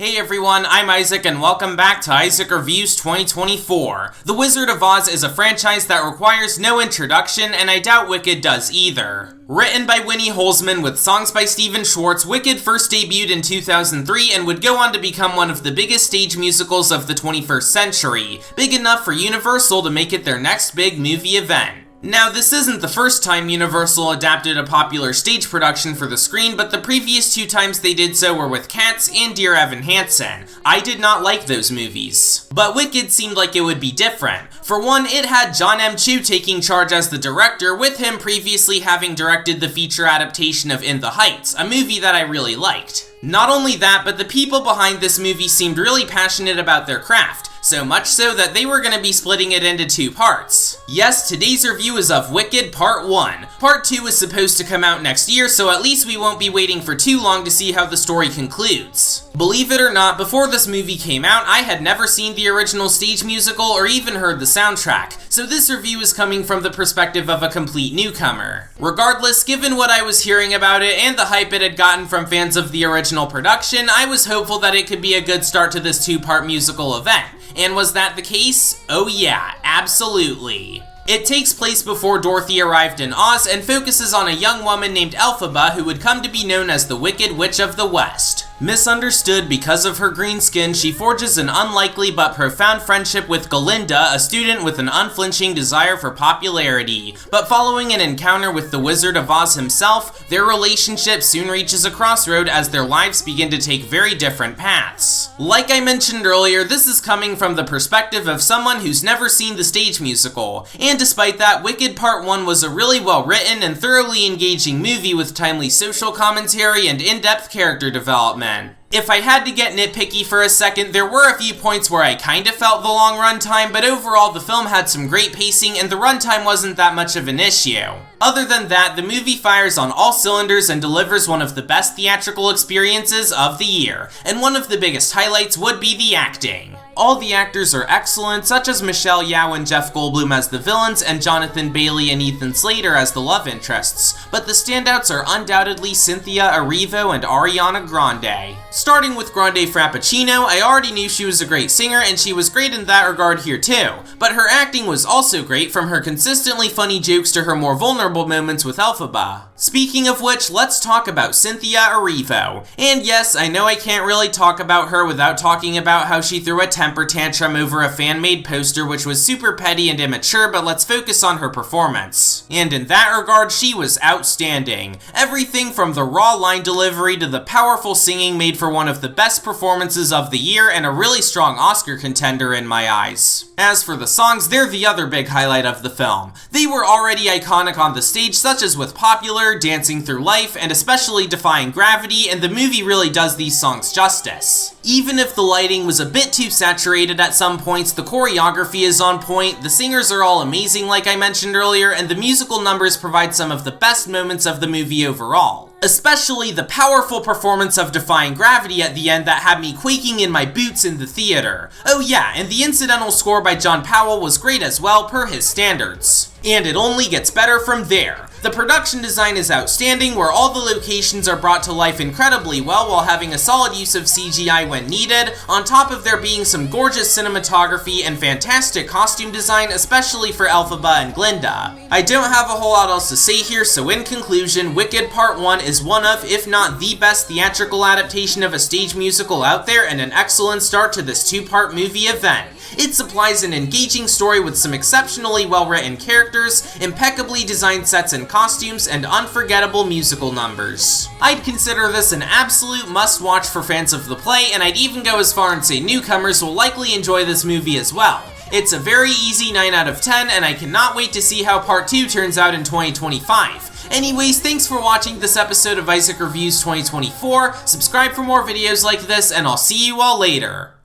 Hey everyone, I'm Isaac and welcome back to Isaac Reviews 2024. The Wizard of Oz is a franchise that requires no introduction, and I doubt Wicked does either. Written by Winnie Holzman with songs by Stephen Schwartz, Wicked first debuted in 2003 and would go on to become one of the biggest stage musicals of the 21st century, big enough for Universal to make it their next big movie event. Now, this isn't the first time Universal adapted a popular stage production for the screen, but the previous two times they did so were with Cats and Dear Evan Hansen. I did not like those movies. But Wicked seemed like it would be different. For one, it had John M. Chu taking charge as the director, with him previously having directed the feature adaptation of In the Heights, a movie that I really liked. Not only that, but the people behind this movie seemed really passionate about their craft. So much so that they were going to be splitting it into two parts. Yes, today's review is of Wicked Part 1. Part 2 is supposed to come out next year, so at least we won't be waiting for too long to see how the story concludes. Believe it or not, before this movie came out, I had never seen the original stage musical or even heard the soundtrack, so this review is coming from the perspective of a complete newcomer. Regardless, given what I was hearing about it and the hype it had gotten from fans of the original production, I was hopeful that it could be a good start to this two-part musical event. And was that the case? Oh yeah, absolutely. It takes place before Dorothy arrived in Oz and focuses on a young woman named Elphaba who would come to be known as the Wicked Witch of the West. Misunderstood because of her green skin, she forges an unlikely but profound friendship with Galinda, a student with an unflinching desire for popularity. But following an encounter with the Wizard of Oz himself, their relationship soon reaches a crossroad as their lives begin to take very different paths. Like I mentioned earlier, this is coming from the perspective of someone who's never seen the stage musical, and despite that, Wicked Part 1 was a really well written and thoroughly engaging movie with timely social commentary and in-depth character development. If I had to get nitpicky for a second, there were a few points where I kinda felt the long runtime, but overall the film had some great pacing and the runtime wasn't that much of an issue. Other than that, the movie fires on all cylinders and delivers one of the best theatrical experiences of the year, and one of the biggest highlights would be the acting. All the actors are excellent, such as Michelle Yeoh and Jeff Goldblum as the villains, and Jonathan Bailey and Ethan Slater as the love interests, but the standouts are undoubtedly Cynthia Erivo and Ariana Grande. Starting with Grande Frappuccino, I already knew she was a great singer, and she was great in that regard here too, but her acting was also great, from her consistently funny jokes to her more vulnerable moments with Elphaba. Speaking of which, let's talk about Cynthia Erivo. And yes, I know I can't really talk about her without talking about how she threw a temper tantrum over a fan-made poster which was super petty and immature, but let's focus on her performance. And in that regard, she was outstanding. Everything from the raw line delivery to the powerful singing made for one of the best performances of the year and a really strong Oscar contender in my eyes. As for the songs, they're the other big highlight of the film. They were already iconic on the stage, such as with Popular, Dancing Through Life, and especially Defying Gravity, and the movie really does these songs justice. Even if the lighting was a bit too saturated at some points, the choreography is on point, the singers are all amazing like I mentioned earlier, and the musical numbers provide some of the best moments of the movie overall. Especially the powerful performance of Defying Gravity at the end that had me quaking in my boots in the theater. Oh yeah, and the incidental score by John Powell was great as well per his standards. And it only gets better from there. The production design is outstanding, where all the locations are brought to life incredibly well while having a solid use of CGI when needed, on top of there being some gorgeous cinematography and fantastic costume design, especially for Elphaba and Glinda. I don't have a whole lot else to say here, so in conclusion, Wicked Part 1 is one of, if not the best theatrical adaptation of a stage musical out there, and an excellent start to this two-part movie event. It supplies an engaging story with some exceptionally well-written characters, impeccably designed sets and costumes, and unforgettable musical numbers. I'd consider this an absolute must-watch for fans of the play, and I'd even go as far and say newcomers will likely enjoy this movie as well. It's a very easy 9 out of 10, and I cannot wait to see how Part 2 turns out in 2025. Anyways, thanks for watching this episode of Isaac Reviews 2024, subscribe for more videos like this, and I'll see you all later.